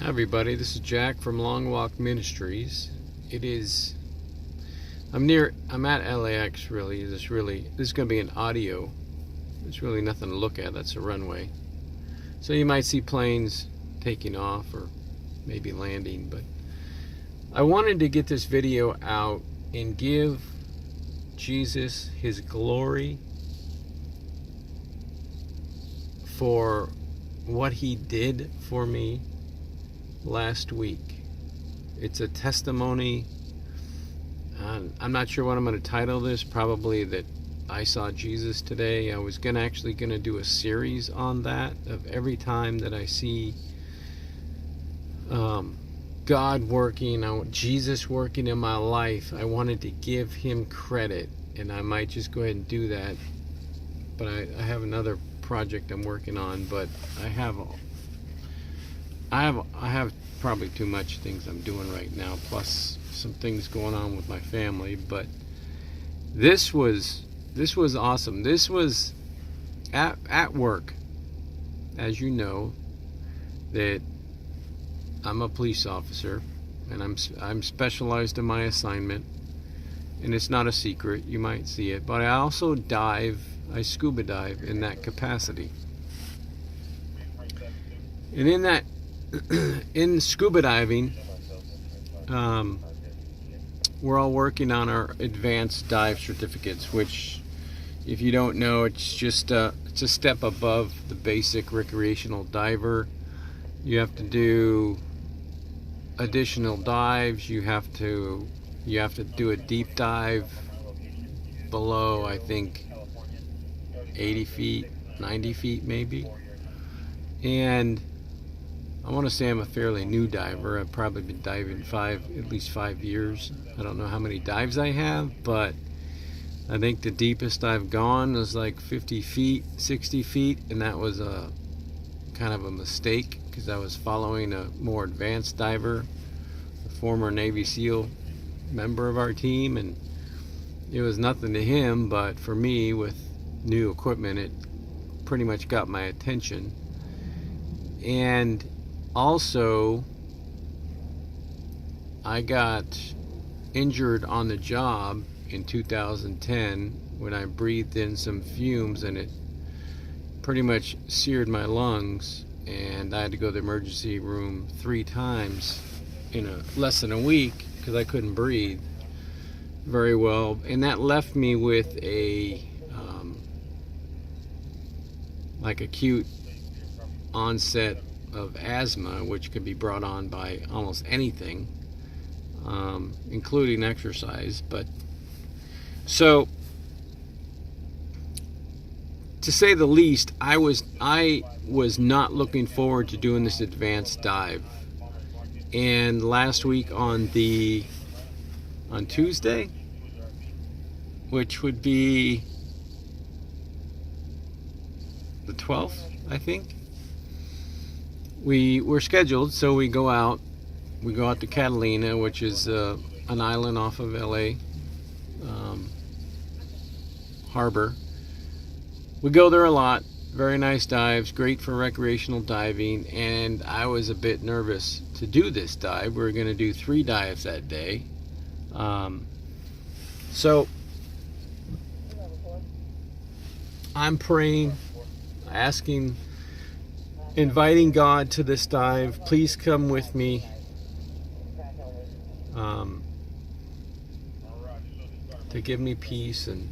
Hi everybody, this is Jack from Long Walk Ministries. I'm at LAX really. This is going to be an audio. There's really nothing to look at, that's a runway. So you might see planes taking off or maybe landing, but I wanted to get this video out and give Jesus his glory for what he did for me last week. It's a testimony. I'm not sure what I'm going to title this. Probably that I saw Jesus today. I was actually going to do a series on that, of every time that I see God working, Jesus working in my life. I wanted to give him credit, and I might just go ahead and do that. But I have another project I'm working on, but I have probably too much things I'm doing right now, plus some things going on with my family. But this was awesome. This was at work. As you know, that I'm a police officer, and I'm specialized in my assignment, and it's not a secret. You might see it, but I also I scuba dive in that capacity. And in scuba diving, we're all working on our advanced dive certificates, which, if you don't know, it's a step above the basic recreational diver. You have to do additional dives. You have to do a deep dive below, I think, 80 feet, 90 feet maybe. And I want to say I'm a fairly new diver. I've probably been diving at least 5 years. I don't know how many dives I have, but I think the deepest I've gone was like 50 feet, 60 feet, and that was a kind of a mistake because I was following a more advanced diver, a former Navy SEAL member of our team, and it was nothing to him, but for me, with new equipment, it pretty much got my attention. And also, I got injured on the job in 2010 when I breathed in some fumes, and it pretty much seared my lungs, and I had to go to the emergency room 3 times in less than a week because I couldn't breathe very well. And that left me with a like acute onset of asthma, which could be brought on by almost anything, including exercise. But so, to say the least, I was not looking forward to doing this advanced dive. And last week on Tuesday, which would be the 12th, I think, we were scheduled. So we go out to Catalina, which is an island off of LA harbor. We go there a lot. Very nice dives, great for recreational diving. And I was a bit nervous to do this dive. We were going to do 3 dives that day. So I'm praying, inviting God to this dive. Please come with me. To give me peace, and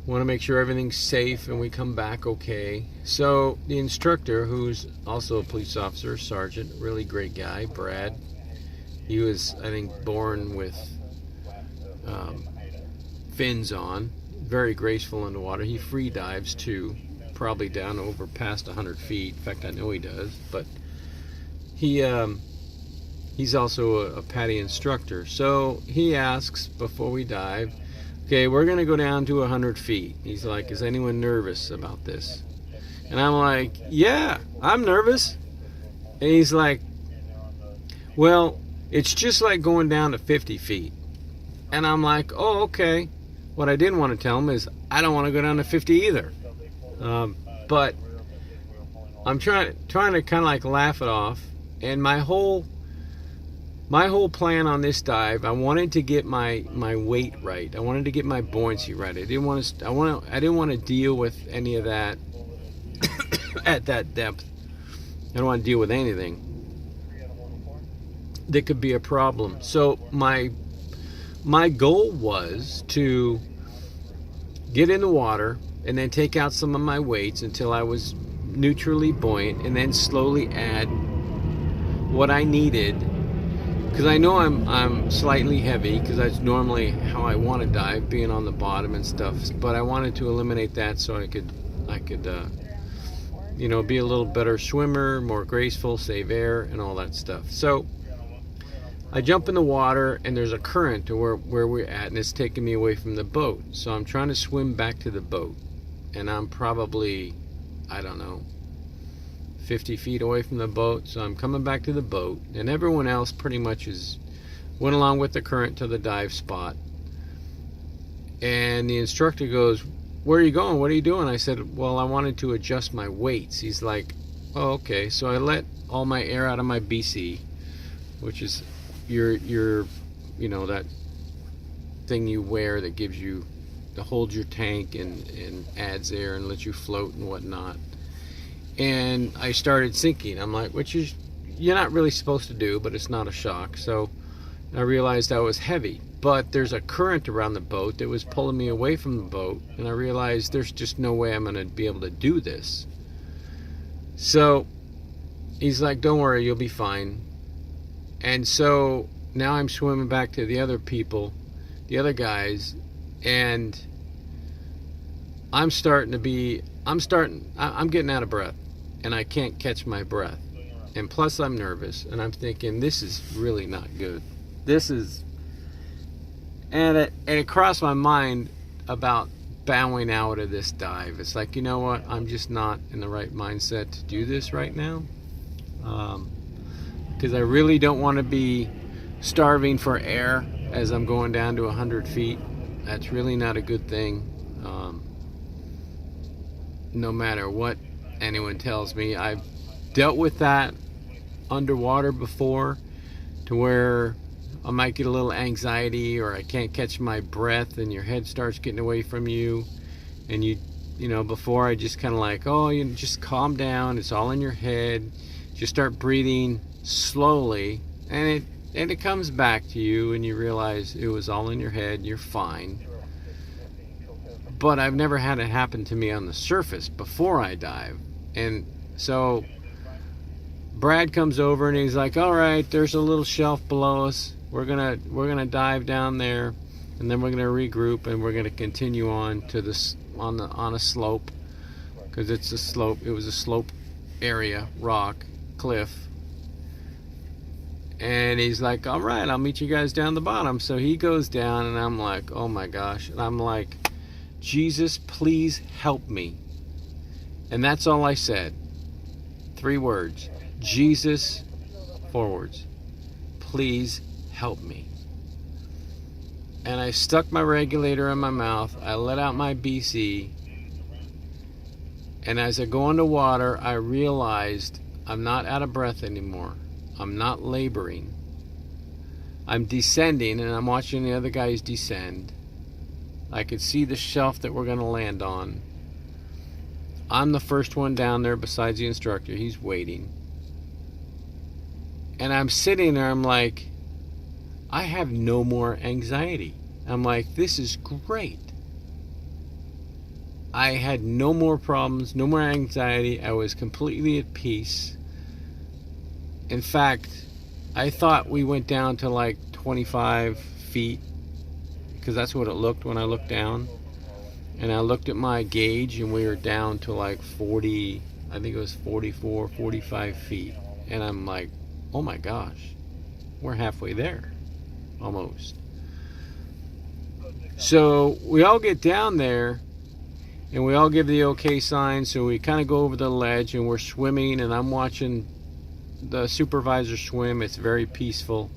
want to make sure everything's safe and we come back okay. So the instructor, who's also a police officer, sergeant, really great guy, Brad. He was, I think, born with fins on, very graceful in the water. He free dives too, probably down over past 100 feet. In fact, I know he does. But he's also a PADI instructor. So he asks before we dive, okay, we're going to go down to 100 feet. He's like, is anyone nervous about this? And I'm like, yeah, I'm nervous. And he's like, well, it's just like going down to 50 feet. And I'm like, oh, okay. What I didn't want to tell him is I don't want to go down to 50 either. But I'm trying to kind of like laugh it off. And my whole plan on this dive, I wanted to get my weight right. I wanted to get my buoyancy right. I didn't want to deal with any of that at that depth. I don't want to deal with anything that could be a problem. So my goal was to get in the water and then take out some of my weights until I was neutrally buoyant, and then slowly add what I needed, because I know I'm slightly heavy, because that's normally how I want to dive, being on the bottom and stuff. But I wanted to eliminate that so I could you know, be a little better swimmer, more graceful, save air, and all that stuff. So I jump in the water, and there's a current to where we're at, and it's taking me away from the boat. So I'm trying to swim back to the boat, and I'm probably, I don't know, 50 feet away from the boat. So I'm coming back to the boat, and everyone else pretty much went along with the current to the dive spot. And the instructor goes, "Where are you going? What are you doing?" I said, "Well, I wanted to adjust my weights." He's like, "Oh, okay." So I let all my air out of my BC, which is your you know, that thing you wear that gives you, that holds your tank and adds air and lets you float and whatnot. And I started sinking. I'm like, which is, you're not really supposed to do, but it's not a shock. So I realized I was heavy, but there's a current around the boat that was pulling me away from the boat, and I realized there's just no way I'm going to be able to do this. So he's like, "Don't worry, you'll be fine." And so now I'm swimming back to the other people, the other guys, and I'm getting out of breath, and I can't catch my breath. And plus I'm nervous, and I'm thinking, this is really not good. And it crossed my mind about bowing out of this dive. It's like, you know what, I'm just not in the right mindset to do this right now. Because I really don't want to be starving for air as I'm going down to 100 feet. That's really not a good thing. No matter what anyone tells me. I've dealt with that underwater before, to where I might get a little anxiety, or I can't catch my breath, and your head starts getting away from you, and you know, before I just kind of like, oh, you just calm down, it's all in your head, just start breathing slowly, and it comes back to you, and you realize it was all in your head, you're fine. But I've never had it happen to me on the surface before I dive. And so Brad comes over, and he's like, "All right, there's a little shelf below us. We're gonna dive down there, and then we're gonna regroup, and we're gonna continue on to this on a slope, because it's a slope. It was a slope area, rock, cliff." And he's like, "All right, I'll meet you guys down the bottom." So he goes down, and I'm like, "Oh my gosh!" And I'm like, "Jesus, please help me." And that's all I said. 3 words. Jesus, forwards. Please help me. And I stuck my regulator in my mouth. I let out my BC. And as I go into water, I realized I'm not out of breath anymore. I'm not laboring. I'm descending, and I'm watching the other guys descend. I could see the shelf that we're going to land on. I'm the first one down there besides the instructor. He's waiting. And I'm sitting there, I'm like, I have no more anxiety. I'm like, this is great. I had no more problems, no more anxiety. I was completely at peace. In fact, I thought we went down to like 25 feet, because that's what it looked when I looked down. And I looked at my gauge, and we were down to like 40, I think it was 44, 45 feet. And I'm like, oh my gosh, we're halfway there, almost. So we all get down there, and we all give the okay sign. So we kind of go over the ledge, and we're swimming, and I'm watching the supervisor swim. It's very peaceful.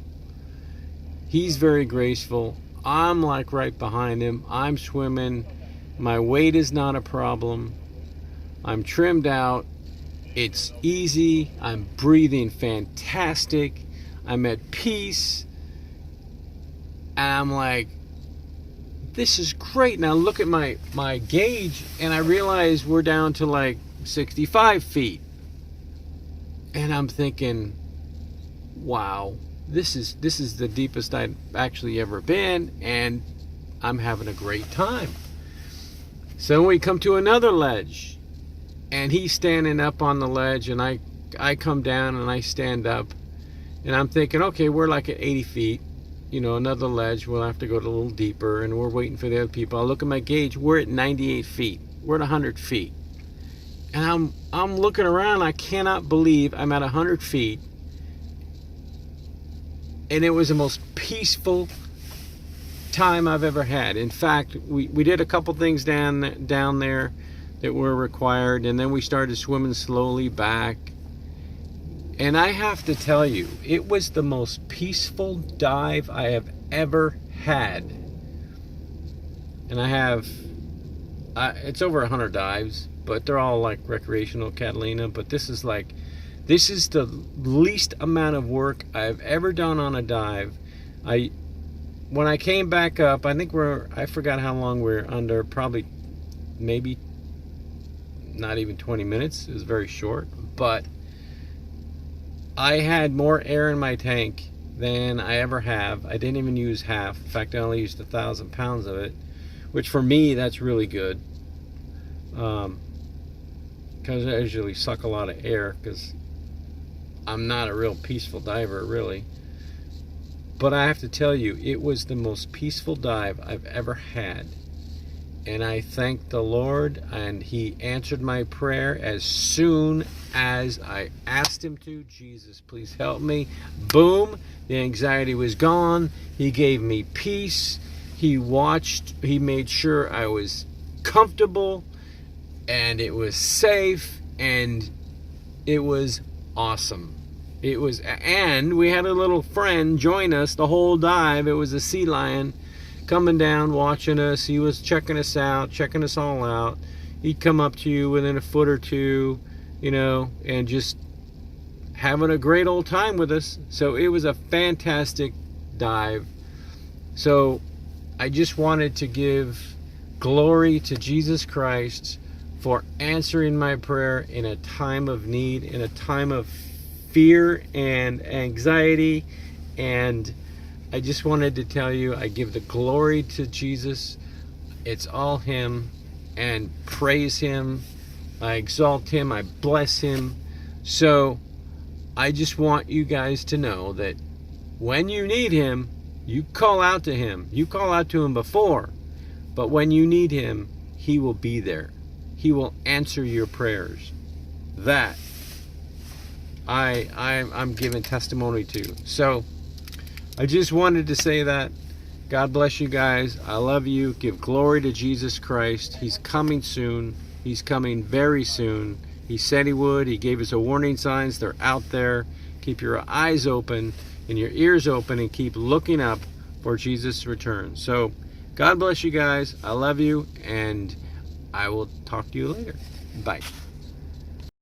He's very graceful. I'm like right behind him. I'm swimming. My weight is not a problem. I'm trimmed out, It's easy. I'm breathing fantastic. I'm at peace. And I'm like, this is great. Now look at my gauge, and I realize we're down to like 65 feet. And I'm thinking, wow, this is the deepest I've actually ever been, and I'm having a great time. So we come to another ledge, and he's standing up on the ledge, and I come down and I stand up, and I'm thinking, okay, we're like at 80 feet. You know, another ledge, we'll have to go a little deeper, and we're waiting for the other people. I look at my gauge, we're at 98 feet. We're at 100 feet. And I'm looking around, I cannot believe I'm at 100 feet. And it was the most peaceful time I've ever had. In fact, we did a couple things down there that were required, and then we started swimming slowly back. And I have to tell you, it was the most peaceful dive I have ever had. And it's over 100 dives, but they're all like recreational Catalina. But this is the least amount of work I've ever done on a dive. When I came back up, I forgot how long we're under, probably maybe not even 20 minutes. It was very short, but I had more air in my tank than I ever have. I didn't even use half. In fact, I only used 1,000 pounds of it, which for me, that's really good. Because I usually suck a lot of air because I'm not a real peaceful diver, really. But I have to tell you, it was the most peaceful dive I've ever had. And I thank the Lord, and He answered my prayer as soon as I asked Him to. Jesus, please help me. Boom, the anxiety was gone. He gave me peace. He made sure I was comfortable, and it was safe, and it was awesome. And we had a little friend join us the whole dive. It was a sea lion coming down, watching us. He was checking us out, checking us all out. He'd come up to you within a foot or two, you know, and just having a great old time with us. So it was a fantastic dive. So I just wanted to give glory to Jesus Christ for answering my prayer in a time of need, in a time of fear and anxiety. And I just wanted to tell you, I give the glory to Jesus. It's all Him, and praise Him. I exalt Him. I bless Him. So I just want you guys to know that when you need Him, you call out to Him. You call out to Him before, but when you need Him, He will be there. He will answer your prayers. That I'm giving testimony to. So I just wanted to say that. God bless you guys. I love you. Give glory to Jesus Christ. He's coming soon. He's coming very soon. He said He would. He gave us a warning signs. They're out there. Keep your eyes open and your ears open, and keep looking up for Jesus' return. So God bless you guys. I love you, and I will talk to you later. Bye.